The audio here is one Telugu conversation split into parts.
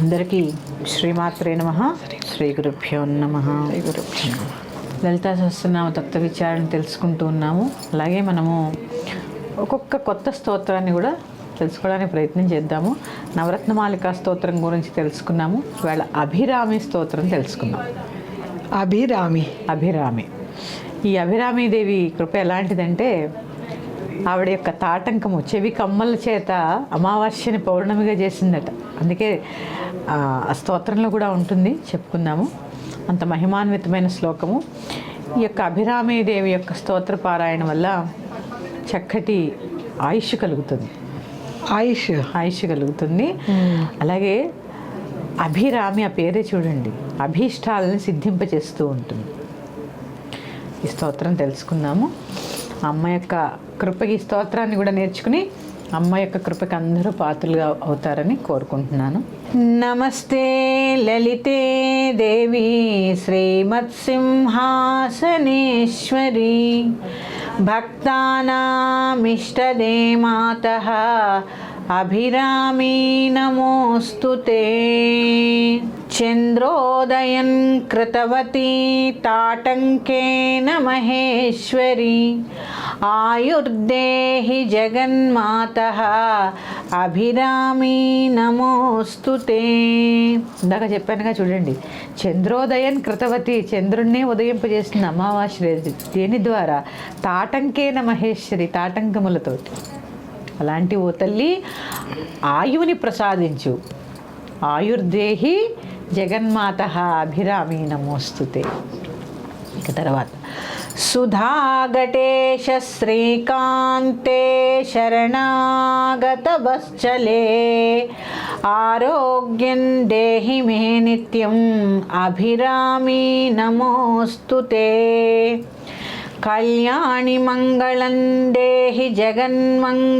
అందరికీ శ్రీమాత్రే నమః. శ్రీ గురుభ్యో నమః. లలితా సహస్రనామ తత్వ విచారణ తెలుసుకుంటూ ఉన్నాము. అలాగే మనము ఒక్కొక్క కొత్త స్తోత్రాన్ని కూడా తెలుసుకోవడానికి ప్రయత్నం చేద్దాము. నవరత్నమాలికా స్తోత్రం గురించి తెలుసుకున్నాము. ఇవాళ అభిరామి స్తోత్రం తెలుసుకున్నాం. అభిరామి ఈ అభిరామీదేవి కృప ఎలాంటిదంటే, ఆవిడ యొక్క తాటంకము చెవి కమ్మల చేత అమావాస్యని పౌర్ణమిగా చేసిందట. అందుకే ఆ స్తోత్రంలో కూడా ఉంటుంది, చెప్పుకుందాము. అంత మహిమాన్వితమైన శ్లోకము. ఈ యొక్క అభిరామీదేవి యొక్క స్తోత్ర పారాయణ వల్ల చక్కటి ఆయుష్ కలుగుతుంది. ఆయుష్ కలుగుతుంది. అలాగే అభిరామి, ఆ పేరే చూడండి, అభీష్టాలను సిద్ధింపచేస్తూ ఉంటుంది. ఈ స్తోత్రం తెలుసుకుందాము. అమ్మ యొక్క కృపకి ఈ స్తోత్రాన్ని కూడా నేర్చుకుని అమ్మ యొక్క కృపకి అందరూ పాత్రలుగా అవుతారని కోరుకుంటున్నాను. నమస్తే లలితే దేవి శ్రీమత్సింహాసనేశ్వరి భక్తానామిష్టదే మాతః అభిరామీ నమోస్తుతే. చంద్రోదయన్ కృతవతి తాటంకేన మహేశ్వరి ఆయుర్దేహి జగన్మాతః అభిరామీ నమోస్తుతే. ఇందాక చెప్పానుగా చూడండి, చంద్రోదయన్ కృతవతి, చంద్రుణ్ణే ఉదయింపజేస్తుంది అమావాస్య. దేని ద్వారా? తాటంకేన మహేశ్వరి, తాటంకములతోటి. అలాంటి ఓ తల్లి ఆయువుని ప్రసాదించు. ఆయుర్దేహి జగన్మాతః అభిరామీ నమోస్తుతే. ఇక తర్వాత సుధాగటేశ శ్రీకాంతే శరణాగత వత్సలే ఆరోగ్యం దేహి మే నిత్యం అభిరామీ నమోస్తుతే. కళ్యాణి మంగళం దేహి జగన్మంగళకారిణి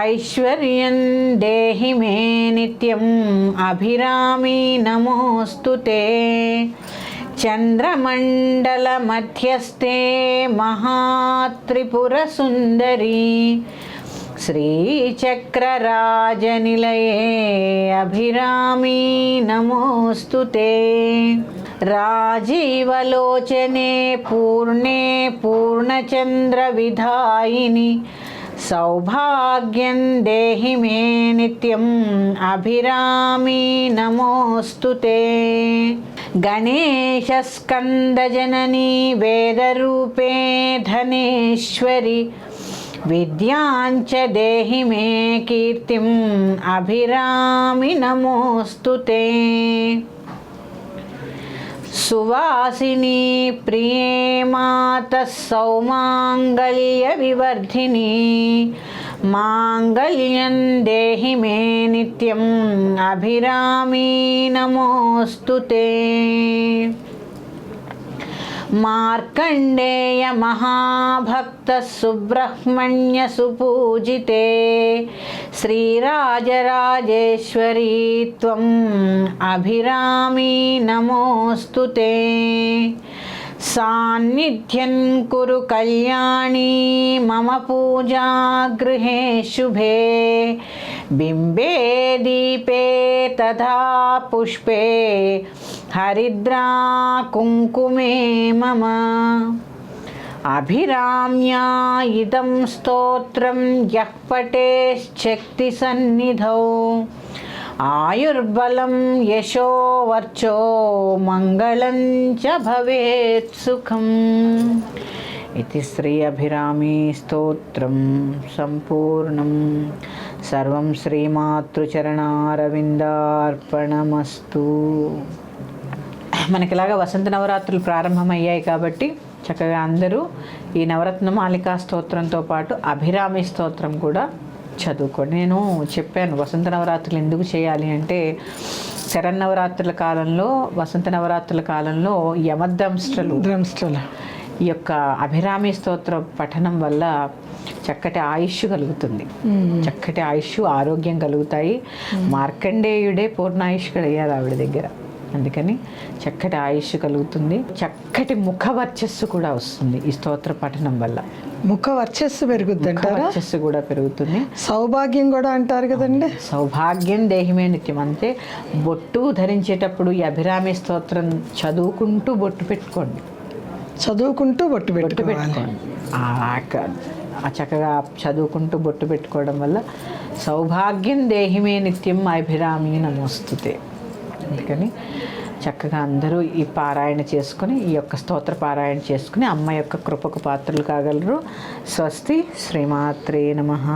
ఐశ్వర్యం దేహి మే నిత్యం అభిరామీ నమోస్తుతే. చంద్రమండల మధ్యస్థే మహాత్రిపురసుందరి శ్రీచక్రరాజనిలయే అభిరామీ నమోస్తుతే. రాజీవలోచనే పూర్ణే పూర్ణచంద్రవిధాయిని సౌభాగ్యం దేహి మే నిత్యం అభిరామీ నమోస్తుతే. గణేశస్కందజననీ వేదరూపే ధనేశ్వరి విద్యాంచ దేహి మే కీర్తిం అభిరామి నమోస్తుతే. సువాసిని ప్రియే మాతః సౌమాంగళ్య వివర్ధిని మాంగళ్యం దేహి మే నిత్యం అభిరామీ నమోస్తుతే. మార్కండేయ మహాభక్త సుబ్రహ్మణ్య సుపూజితే శ్రీరాజరాజేశ్వరీ త్వం అభిరామీ నమోస్తుతే. సాన్నిధ్యం కురు కళ్యాణీ మమ పూజా గృహే శుభే బింబే దీపే తథా పుష్పే హరిద్రా కుంకుమే మమ. అభిరామ్యా ఇదం స్తోత్రం యః పఠేశ్చక్తి సన్నిధౌ ఆయుర్బలం యశో వర్చో మంగళం చ భవేత్ సుఖం. ఇది శ్రీ అభిరామీ స్తోత్రం సంపూర్ణం. సర్వం శ్రీమాతృచరణారవిందార్పణమస్తు. మనకిలాగా వసంత నవరాత్రులు ప్రారంభమయ్యాయి కాబట్టి చక్కగా అందరూ ఈ నవరత్నమాలికా స్తోత్రంతో పాటు అభిరామి స్తోత్రం కూడా చదువుకోండి. నేను చెప్పాను వసంత నవరాత్రులు ఎందుకు చేయాలి అంటే, శరన్నవరాత్రుల కాలంలో, వసంత నవరాత్రుల కాలంలో యమదంష్ట్రలు ఈ యొక్క అభిరామి స్తోత్ర పఠనం వల్ల చక్కటి ఆయుష్ కలుగుతుంది. చక్కటి ఆయుష్, ఆరోగ్యం కలుగుతాయి. మార్కండేయుడే పూర్ణాయుష్కుడు అయ్యారు ఆవిడ దగ్గర. అందుకని చక్కటి ఆయుష్ కలుగుతుంది, చక్కటి ముఖ వర్చస్సు కూడా వస్తుంది ఈ స్తోత్ర పఠనం వల్ల. ముఖ వర్చస్సు పెరుగుద్ది అంటారా? వర్చస్సు కూడా పెరుగుతుంది. సౌభాగ్యం కూడా అంటారు కదండి. సౌభాగ్యం దేహిమే నిత్యం. అంటే బొట్టు ధరించేటప్పుడు ఈ అభిరామి స్తోత్రం చదువుకుంటూ బొట్టు పెట్టుకోండి, చదువుకుంటూ బొట్టు పెట్టుకోవాలి. ఆ చక్కగా చదువుకుంటూ బొట్టు పెట్టుకోవడం వల్ల సౌభాగ్యం దేహిమే నిత్యం అభిరామి నమోస్తుతే. అందుకని చక్కగా అందరూ ఈ పారాయణ చేసుకుని, ఈ యొక్క స్తోత్ర పారాయణ చేసుకుని అమ్మ యొక్క కృపకు పాత్రలు కాగలరు. స్వస్తి. శ్రీమాత్రే నమః.